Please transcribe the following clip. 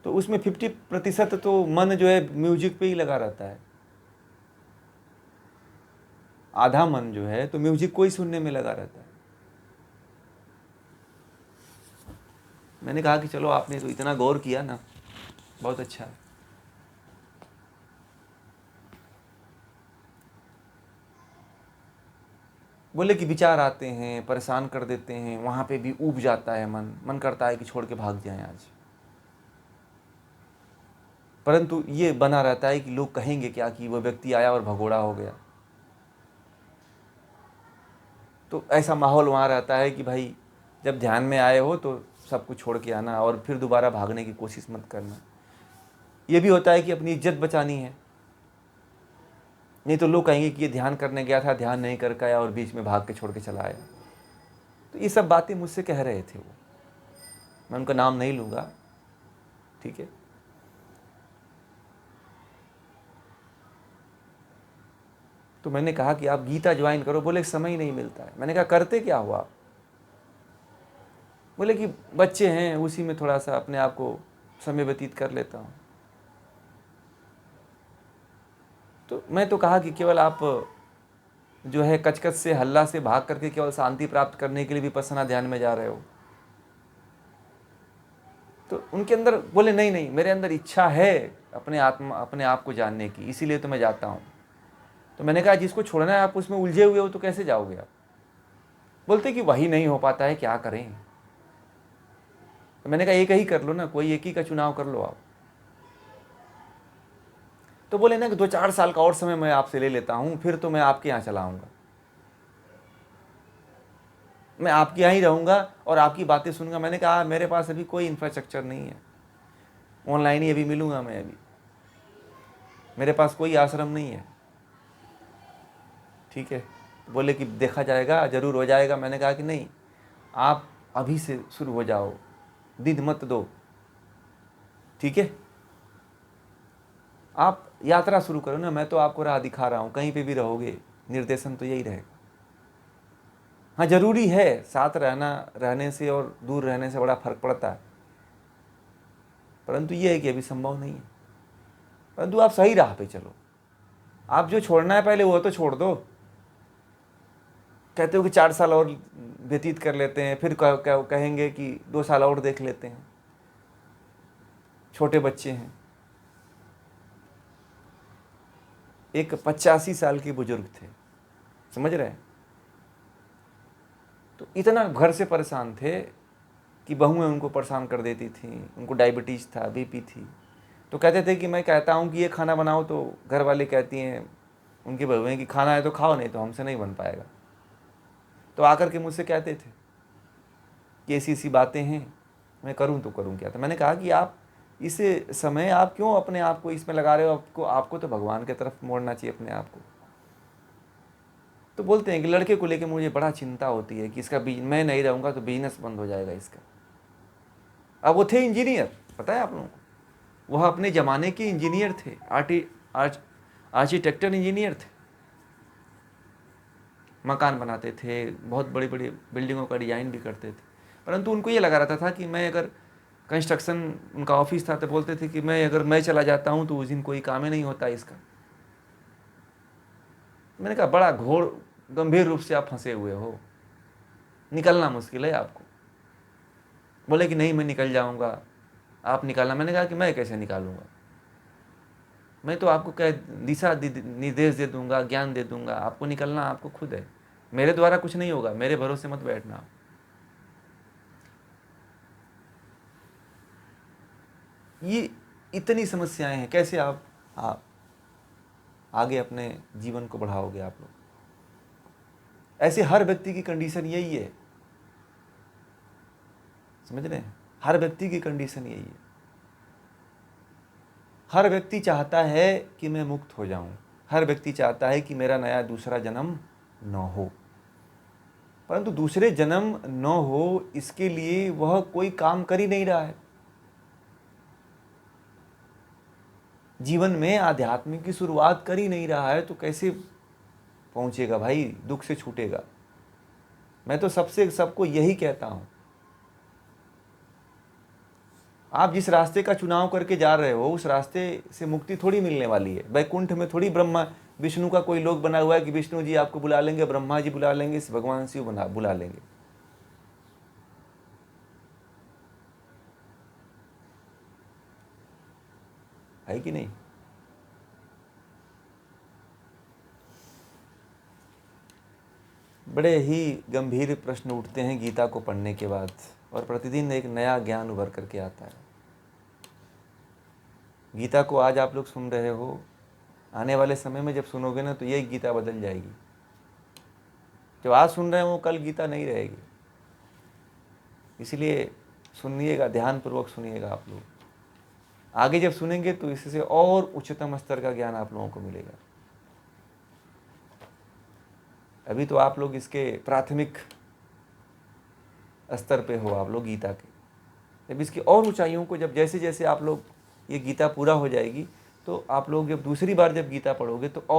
तो उसमें 50% तो मन जो है म्यूजिक पे ही लगा रहता है, आधा मन जो है तो म्यूजिक को ही सुनने में लगा रहता है। मैंने कहा कि चलो आपने तो इतना गौर किया ना, बहुत अच्छा है। बोले कि विचार आते हैं, परेशान कर देते हैं, वहाँ पे भी ऊब जाता है मन करता है कि छोड़ के भाग जाएं आज। परंतु ये बना रहता है कि लोग कहेंगे क्या कि वो व्यक्ति आया और भगोड़ा हो गया। तो ऐसा माहौल वहाँ रहता है कि भाई जब ध्यान में आए हो तो सब कुछ छोड़ के आना और फिर दोबारा भागने की कोशिश मत करना। ये भी होता है कि अपनी इज्जत बचानी है, नहीं तो लोग कहेंगे कि ये ध्यान करने गया था, ध्यान नहीं करके आया और बीच में भाग के छोड़ के चला आया। तो ये सब बातें मुझसे कह रहे थे वो, मैं उनका नाम नहीं लूँगा, ठीक है। तो मैंने कहा कि आप गीता ज्वाइन करो। बोले समय ही नहीं मिलता है। मैंने कहा करते क्या हो आप? बोले कि बच्चे हैं, उसी में थोड़ा सा अपने आप को समय व्यतीत कर लेता हूँ। तो मैं तो कहा कि केवल आप जो है कचकच से, हल्ला से भाग करके केवल शांति प्राप्त करने के लिए विपश्यना ध्यान में जा रहे हो। तो उनके अंदर बोले नहीं नहीं, मेरे अंदर इच्छा है अपने आप को जानने की, इसीलिए तो मैं जाता हूँ। तो मैंने कहा जिसको छोड़ना है आप उसमें उलझे हुए हो तो कैसे जाओगे आप? बोलते कि वही नहीं हो पाता है, क्या करें। तो मैंने कहा एक ही कर लो ना, कोई एक ही का चुनाव कर लो आप। तो बोले ना कि 2-4 साल का और समय मैं आपसे ले लेता हूँ, फिर तो मैं आपके यहाँ चला आऊँगा, मैं आपके यहाँ ही रहूँगा और आपकी बातें सुनूंगा। मैंने कहा मेरे पास अभी कोई इंफ्रास्ट्रक्चर नहीं है, ऑनलाइन ही अभी मिलूँगा मैं, अभी मेरे पास कोई आश्रम नहीं है, ठीक है। बोले कि देखा जाएगा, ज़रूर हो जाएगा। मैंने कहा कि नहीं, आप अभी से शुरू हो जाओ, दिन मत दो, ठीक है। आप यात्रा शुरू करो ना, मैं तो आपको राह दिखा रहा हूँ, कहीं पे भी रहोगे निर्देशन तो यही रहेगा। हाँ ज़रूरी है, साथ रहने से और दूर रहने से बड़ा फर्क पड़ता है, परंतु ये है कि अभी संभव नहीं है। परंतु आप सही राह पे चलो, आप जो छोड़ना है पहले वो तो छोड़ दो। कहते हो कि 4 साल और व्यतीत कर लेते हैं, फिर कहेंगे कि 2 साल और देख लेते हैं, छोटे बच्चे हैं। एक 85 साल के बुजुर्ग थे, समझ रहे हैं, तो इतना घर से परेशान थे कि बहुएं उनको परेशान कर देती थी, उनको डायबिटीज़ था, बीपी थी। तो कहते थे कि मैं कहता हूँ कि ये खाना बनाओ तो घर वाले कहती हैं उनकी बहुएं कि खाना है तो खाओ, नहीं तो हमसे नहीं बन पाएगा। तो आकर के मुझसे कहते थे कि ऐसी ऐसी बातें हैं, मैं करूँ तो करूँ क्या। तो मैंने कहा कि आप इस समय आप क्यों अपने आप को इसमें लगा रहे हो, आपको तो भगवान की तरफ मोड़ना चाहिए अपने आप को। तो बोलते हैं कि लड़के को लेकर मुझे बड़ा चिंता होती है कि इसका मैं नहीं रहूँगा तो बिजनेस बंद हो जाएगा इसका। अब वो थे इंजीनियर, पता है आप लोगों को, वह अपने ज़माने के इंजीनियर थे, आर्किटेक्चर इंजीनियर थे, मकान बनाते थे, बहुत बड़ी बड़ी बिल्डिंगों का डिज़ाइन भी करते थे। परंतु उनको ये लगा रहता था कि मैं अगर कंस्ट्रक्शन, उनका ऑफिस था, तो बोलते थे कि अगर मैं चला जाता हूँ तो उस दिन कोई काम ही नहीं होता इसका। मैंने कहा बड़ा घोर गंभीर रूप से आप फंसे हुए हो, निकलना मुश्किल है आपको। बोले कि नहीं मैं निकल जाऊँगा, आप निकालना। मैंने कहा कि मैं कैसे निकालूंगा, मैं तो आपको दिशा निर्देश दे दूंगा, ज्ञान दे दूंगा, आपको निकलना आपको खुद है, मेरे द्वारा कुछ नहीं होगा, मेरे भरोसे मत बैठना। ये इतनी समस्याएं हैं, कैसे आप आगे अपने जीवन को बढ़ाओगे आप लोग? ऐसे हर व्यक्ति की कंडीशन यही है, समझ रहे हैं, हर व्यक्ति की कंडीशन यही है। हर व्यक्ति चाहता है कि मैं मुक्त हो जाऊं, हर व्यक्ति चाहता है कि मेरा नया दूसरा जन्म न हो, परंतु दूसरे जन्म न हो इसके लिए वह कोई काम कर ही नहीं रहा है। जीवन में आध्यात्म की शुरुआत कर ही नहीं रहा है तो कैसे पहुंचेगा भाई, दुख से छूटेगा। मैं तो सबको यही कहता हूं, आप जिस रास्ते का चुनाव करके जा रहे हो उस रास्ते से मुक्ति थोड़ी मिलने वाली है। वैकुंठ में थोड़ी ब्रह्मा विष्णु का कोई लोग बना हुआ है कि विष्णु जी आपको बुला लेंगे, ब्रह्मा जी बुला लेंगे, भगवान शिव बुला लेंगे। है कि नहीं? बड़े ही गंभीर प्रश्न उठते हैं गीता को पढ़ने के बाद, और प्रतिदिन एक नया ज्ञान उभर करके आता है। गीता को आज आप लोग सुन रहे हो, आने वाले समय में जब सुनोगे ना तो यही गीता बदल जाएगी। जो आज सुन रहे हैं वो कल गीता नहीं रहेगी। इसलिए सुनिएगा, ध्यानपूर्वक सुनिएगा आप लोग। आगे जब सुनेंगे तो इससे और उच्चतम स्तर का ज्ञान आप लोगों को मिलेगा। अभी तो आप लोग इसके प्राथमिक स्तर पे हो आप लोग गीता के। जब इसकी और ऊंचाइयों को, जब जैसे जैसे आप लोग ये गीता पूरा हो जाएगी तो आप लोग जब दूसरी बार जब गीता पढ़ोगे तो और